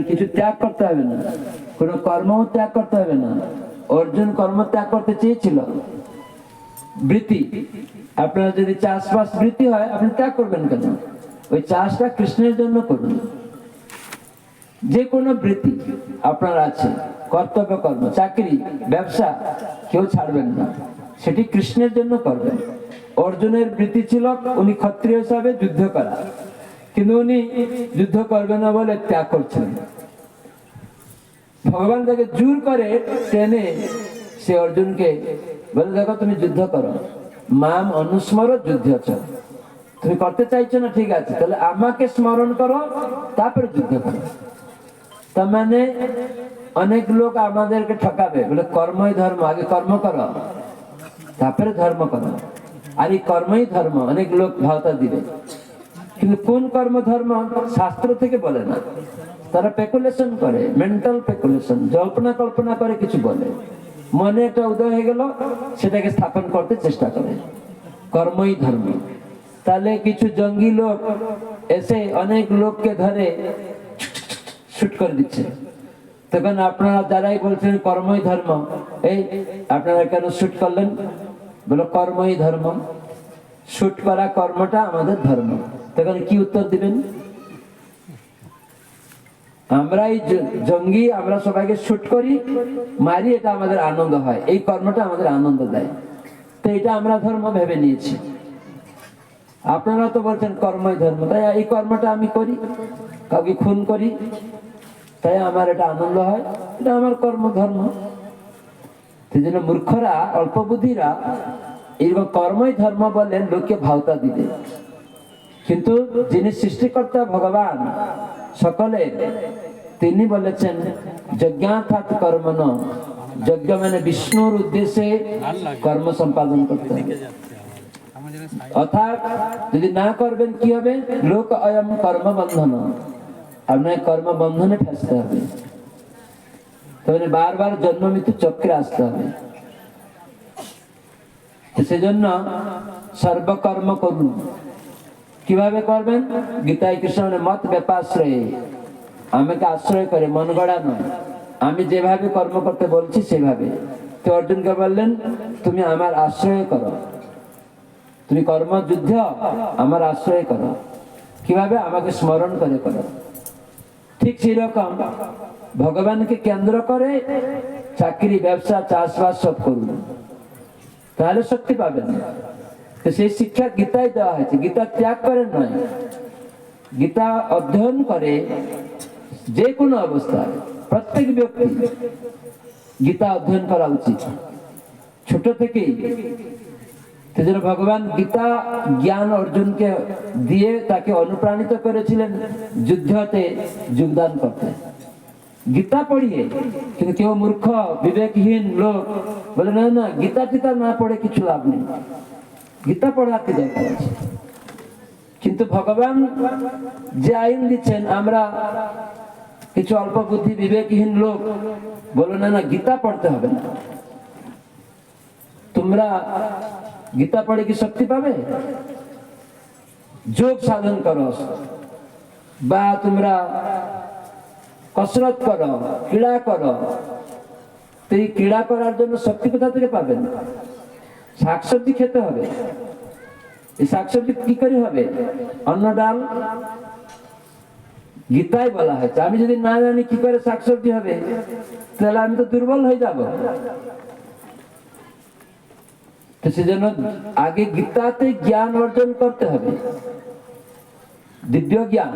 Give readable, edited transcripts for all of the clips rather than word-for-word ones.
কিছু ত্যাগ করতে হবে না, কোনো কর্ম ত্যাগ করতে হবে না। অর্জুন কর্ম ত্যাগ করতে চেয়েছিল, বৃত্তি। আপনার যদি চাষবাস বৃত্তি হয়, আপনি ত্যাগ করবেন কেন? ওই চাষটা কৃষ্ণের জন্য করুন। যে কোনো বৃত্তি আপনার আছে, কর্তব্য কর্ম, চাকরি, ব্যবসা, কেউ ছাড়বেন না, সেটি কৃষ্ণের জন্য করবেন। অর্জুনের বৃত্তি ছিল উনি ক্ষত্রিয় হিসাবে যুদ্ধ করা, কিন্তু উনি যুদ্ধ করবেন না বলে ত্যাগ করছেন। ভগবান তাকে জোর করে টেনে সে অর্জুনকে বলে, দেখো তুমি যুদ্ধ করো, মাম অনুস্মর যুদ্ধ, তুমি করতে চাইছো না, ঠিক আছে, তাহলে আমাকে স্মরণ করো, তারপরে যুদ্ধ করো। তার মানে অনেক লোক আমাদেরকে ঠকাবে, বলে কর্মই ধর্ম, আগে কর্ম করো তারপরে ধর্ম করো, আর এই কর্মই ধর্ম অনেক লোক ভাওতা দিবে। কিন্তু কোন কর্ম ধর্ম শাস্ত্র থেকে বলে না, তারা স্পেকুলেশন করে, মেন্টাল স্পেকুলেশন, জল্পনা কল্পনা করে কিছু বলে, মনে একটা উদয় হয়ে গেল, সেটাকে স্থাপন করতে চেষ্টা করে, কর্মই ধর্ম। তাহলে কিছু জঙ্গি লোক এসে অনেক লোককে ধরে শুট করে দিচ্ছে, তখন আপনারা যারাই বলছেন কর্মই ধর্ম, এই আপনারা কেন শুট করলেন? বলো কর্মই ধর্ম, শুট করা কর্মটা আমাদের ধর্ম। তখন কি উত্তর দিবেন? আমরা এই জঙ্গি, আমরা সবাইকে শুট করি, মারি, এটা আমাদের আনন্দ হয়, এই কর্মটা আমাদের আনন্দ দেয়, তো এটা আমরা ধর্ম ভেবে নিয়েছি। আপনারা তো বলছেন কর্মই ধর্ম, তাই এই কর্মটা আমি করি, কাউকে খুন করি, তাই আমার এটা আনন্দ হয়, এটা আমার কর্ম ধর্ম। সেই জন্য মূর্খরা, অল্প বুদ্ধিরা এরকম কর্মই ধর্ম বলে লোককে ভাওতা দিবে। কিন্তু যিনি সৃষ্টিকর্তা ভগবান সকলের, তিনি বলেছেন যজ্ঞার্থাৎ কর্মণ, যজ্ঞ মানে বিষ্ণুর উদ্দেশ্যে কর্ম সম্পাদন করতে হবে। অর্থাৎ যদি না করবেন কি হবে? লোক অয়ম কর্ম বন্ধন, আপনার কর্ম বন্ধনে ফেসতে হবে, তাহলে বারবার জন্ম মৃত্যু চক্রে আসতে হবে। সেজন্য সর্বকর্ম করুন। কিভাবে করবেন? গীতায় কৃষ্ণ মত ব্যাপাশ্রয়ে, আমাকে আশ্রয় করে, মন গড়া নয়, আমি যেভাবে কর্ম করতে বলছি সেভাবে। তো অর্জুনকে বললেন, তুমি আমার আশ্রয় করো, তুমি কর্মযুদ্ধ আমার আশ্রয় করো। কিভাবে? আমাকে স্মরণ করে করো। ঠিক সেরকম ভগবানকে কেন্দ্র করে চাকরি, ব্যবসা, চাষবাস সব করুন, তাহলে শক্তি পাবেন। সেই শিক্ষা গীতায় দেওয়া হয়েছে। গীতা ত্যাগ করে নয়, গীতা অধ্যয়ন করে। যে কোনো অবস্থায় প্রত্যেক ব্যক্তি গীতা অধ্যয়ন করা উচিত, ছোট থেকেই। সেজন্য ভগবান গীতা জ্ঞান অর্জুনকে দিয়ে তাকে অনুপ্রাণিত করেছিলেন যুদ্ধতে যোগদান করতে, গীতা পড়িয়ে। কিন্তু কেউ মূর্খ বিবেকহীন লোক বলে, না না, গীতা টিতা না পড়ে কিছু লাভ নেই, গীতা পড়ার কি দরকার আছে? কিন্তু ভগবান যে আইন দিচ্ছেন, আমরা কিছু অল্প বুদ্ধি বিবেকহীন লোক বলো, না না, গীতা পড়তে হবে না। তোমরা গীতা পড়ে কি শক্তি পাবে? যোগ সাধন করো, বা তোমরা কসরত করো, ক্রীড়া করো, তো এই ক্রীড়া করার জন্য শক্তি কোথা থেকে পাবেন? শাকসবজি খেতে হবে। এই শাকসবজি কি করে হবে? অন্ন ডাল গীতায় বলা হয়েছে। আমি যদি না জানি কি করে শাকসবজি হবে, তাহলে আমি তো দুর্বল হয়ে যাব। তো সেজন্য আগে গীতাতে জ্ঞান অর্জন করতে হবে, দিব্য জ্ঞান।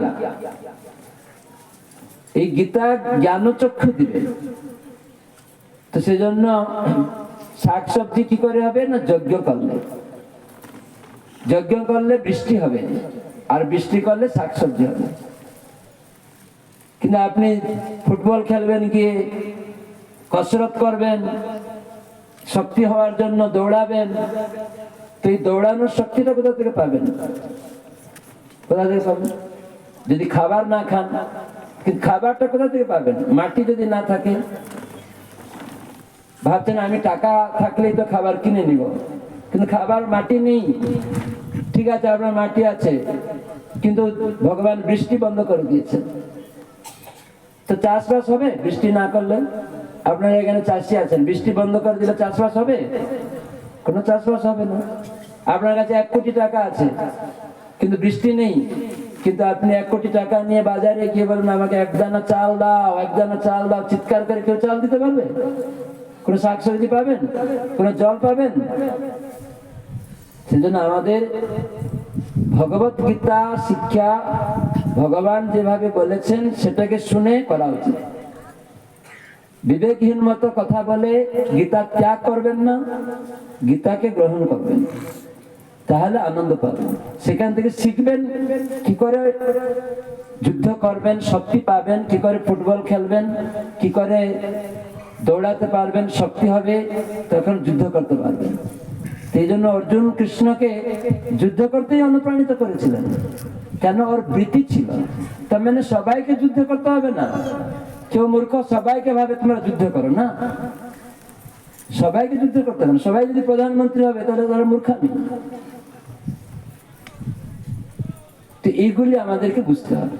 এই গীতা জ্ঞানচক্ষু দিবে। তো সেজন্য শাকসবজি কি করে হবে? না যজ্ঞ করলে। যজ্ঞ করলে বৃষ্টি হবে, আর বৃষ্টি করলে শাকসবজি হবে। কিন্তু আপনি ফুটবল খেলবেন, গিয়ে কসরত করবেন, শক্তি হওয়ার জন্য দৌড়াবেন, তো এই দৌড়ানোর শক্তিটা কোথা থেকে পাবেন? কোথা থেকে পাবেন? যদি খাবার না খান, কিন্তু খাবারটা কোথা থেকে পাবেন? মাটি যদি না থাকে, ভাবছেন আমি টাকা থাকলেই তো খাবার কিনে নিব, কিন্তু খাবার মাটি নেই। ঠিক আছে, আপনার মাটি আছে, কিন্তু ভগবান বৃষ্টি বন্ধ করে দিয়েছেন। তো চাষবাস হবে বৃষ্টি না করলে? আপনারা এখানে চাষি আছেন, বৃষ্টি বন্ধ করে দিলে চাষবাস হবে? কোনো চাষবাস হবে না। আপনার কাছে 1 কোটি টাকা আছে কিন্তু বৃষ্টি নেই, কিন্তু আপনি 1 কোটি টাকা নিয়ে বাজারে গিয়ে বলেন আমাকে 1 দানা চাল দাও, 1 দানা চাল দাও, চিৎকার করে কেউ চাল দিতে পারবে? কোনো শাকসবজি পাবেন? কোনো জল পাবেন? সেজন্য আমাদের ভগবত গীতা শিক্ষা ভগবান যেভাবে বলেছেন সেটাকে শুনে করা উচিত। বিবেকহীন মতো কথা বলে গীতা ত্যাগ করবেন না, গীতাকে গ্রহণ করবেন, তাহলে আনন্দ পাবেন। সেখান থেকে শিখবেন কি করে যুদ্ধ করবেন, শক্তি পাবেন, কি করে ফুটবল খেলবেন, কি করে দৌড়াতে পারবেন, শক্তি হবে, তখন যুদ্ধ করতে পারবেন। এই জন্য অর্জুন কৃষ্ণকে যুদ্ধ করতেই অনুপ্রাণিত করেছিলেন, কেন? ওর বৃত্তি ছিল। তার মানে সবাইকে যুদ্ধ করতে হবে না। কেউ মূর্খ সবাইকে ভাবে তোমরা যুদ্ধ করো না, সবাইকে যুদ্ধ করতে হবে না। সবাই যদি প্রধানমন্ত্রী হবে তাহলে তারা মূর্খামি। তো এইগুলি আমাদেরকে বুঝতে হবে।